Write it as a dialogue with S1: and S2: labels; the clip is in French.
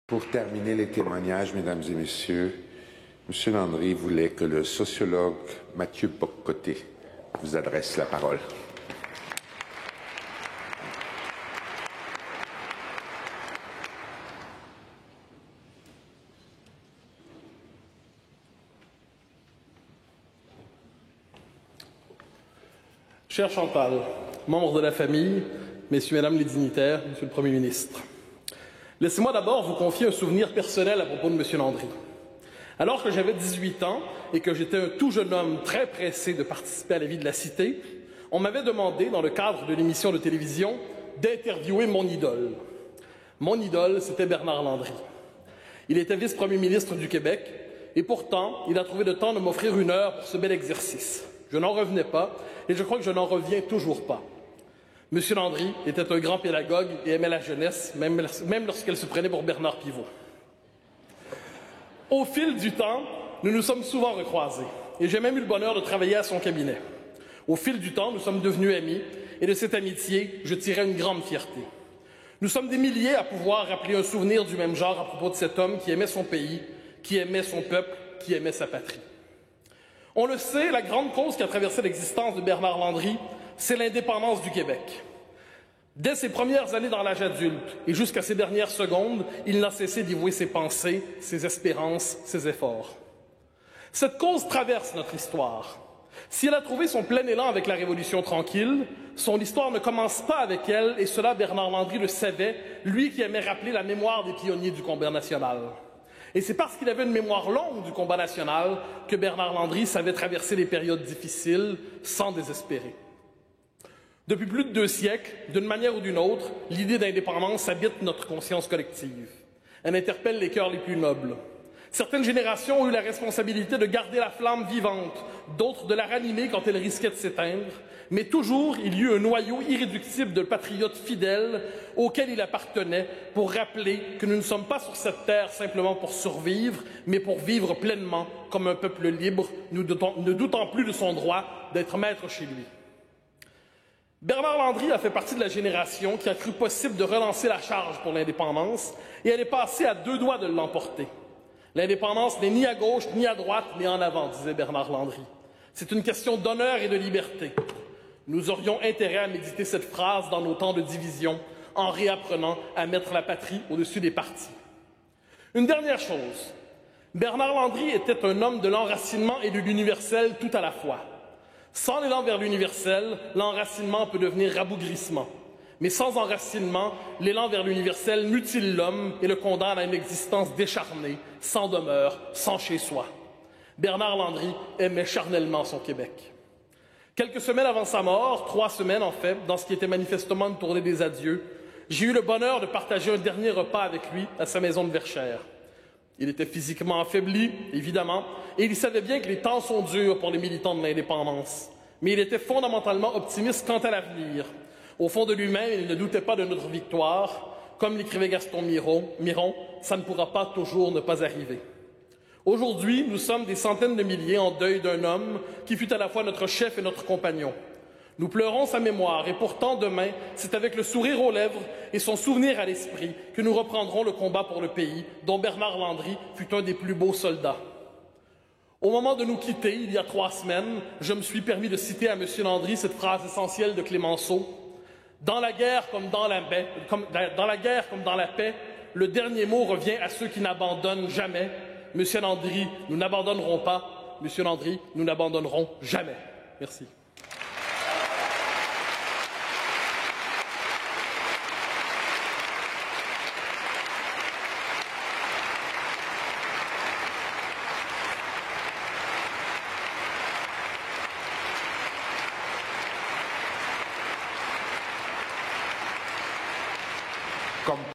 S1: Pour terminer les témoignages, mesdames et messieurs, M. Landry voulait que le sociologue Mathieu Boccoté vous adresse la parole.
S2: Cher Chantal, membres de la famille, messieurs, mesdames les dignitaires, monsieur le Premier ministre, laissez-moi d'abord vous confier un souvenir personnel à propos de M. Landry. Alors que j'avais 18 ans et que j'étais un tout jeune homme très pressé de participer à la vie de la cité, on m'avait demandé, dans le cadre de l'émission de télévision, d'interviewer mon idole. Mon idole, c'était Bernard Landry. Il était vice-premier ministre du Québec et pourtant, il a trouvé le temps de m'offrir une heure pour ce bel exercice. Je n'en revenais pas et je crois que je n'en reviens toujours pas. M. Landry était un grand pédagogue et aimait la jeunesse, même lorsqu'elle se prenait pour Bernard Pivot. Au fil du temps, nous nous sommes souvent recroisés et j'ai même eu le bonheur de travailler à son cabinet. Au fil du temps, nous sommes devenus amis et de cette amitié, je tirais une grande fierté. Nous sommes des milliers à pouvoir rappeler un souvenir du même genre à propos de cet homme qui aimait son pays, qui aimait son peuple, qui aimait sa patrie. On le sait, la grande cause qui a traversé l'existence de Bernard Landry, c'est l'indépendance du Québec. Dès ses premières années dans l'âge adulte et jusqu'à ses dernières secondes, il n'a cessé d'y vouer ses pensées, ses espérances, ses efforts. Cette cause traverse notre histoire. Si elle a trouvé son plein élan avec la Révolution tranquille, son histoire ne commence pas avec elle, et cela Bernard Landry le savait, lui qui aimait rappeler la mémoire des pionniers du combat national. Et c'est parce qu'il avait une mémoire longue du combat national que Bernard Landry savait traverser les périodes difficiles sans désespérer. Depuis plus de 2 siècles, d'une manière ou d'une autre, l'idée d'indépendance habite notre conscience collective. Elle interpelle les cœurs les plus nobles. Certaines générations ont eu la responsabilité de garder la flamme vivante, d'autres de la ranimer quand elle risquait de s'éteindre, mais toujours il y eut un noyau irréductible de patriotes fidèles auxquels il appartenait pour rappeler que nous ne sommes pas sur cette terre simplement pour survivre, mais pour vivre pleinement comme un peuple libre, ne doutant plus de son droit d'être maître chez lui. Bernard Landry a fait partie de la génération qui a cru possible de relancer la charge pour l'indépendance et elle est passée à 2 doigts de l'emporter. L'indépendance n'est ni à gauche, ni à droite, ni en avant, disait Bernard Landry. C'est une question d'honneur et de liberté. Nous aurions intérêt à méditer cette phrase dans nos temps de division, en réapprenant à mettre la patrie au-dessus des partis. Une dernière chose. Bernard Landry était un homme de l'enracinement et de l'universel tout à la fois. Sans l'élan vers l'universel, l'enracinement peut devenir rabougrissement. Mais sans enracinement, l'élan vers l'universel mutile l'homme et le condamne à une existence décharnée, sans demeure, sans chez-soi. Bernard Landry aimait charnellement son Québec. Quelques semaines avant sa mort, 3 semaines en fait, dans ce qui était manifestement une tournée des adieux, j'ai eu le bonheur de partager un dernier repas avec lui à sa maison de Verchères. Il était physiquement affaibli, évidemment, et il savait bien que les temps sont durs pour les militants de l'indépendance. Mais il était fondamentalement optimiste quant à l'avenir. Au fond de lui-même, il ne doutait pas de notre victoire. Comme l'écrivait Gaston Miron, ça ne pourra pas toujours ne pas arriver. Aujourd'hui, nous sommes des centaines de milliers en deuil d'un homme qui fut à la fois notre chef et notre compagnon. Nous pleurons sa mémoire et pourtant demain, c'est avec le sourire aux lèvres et son souvenir à l'esprit que nous reprendrons le combat pour le pays dont Bernard Landry fut un des plus beaux soldats. Au moment de nous quitter, il y a 3 semaines, je me suis permis de citer à M. Landry cette phrase essentielle de Clémenceau. Dans la guerre comme dans la paix, le dernier mot revient à ceux qui n'abandonnent jamais. Monsieur Landry, nous n'abandonnerons pas. Monsieur Landry, nous n'abandonnerons jamais. Merci.
S1: Comme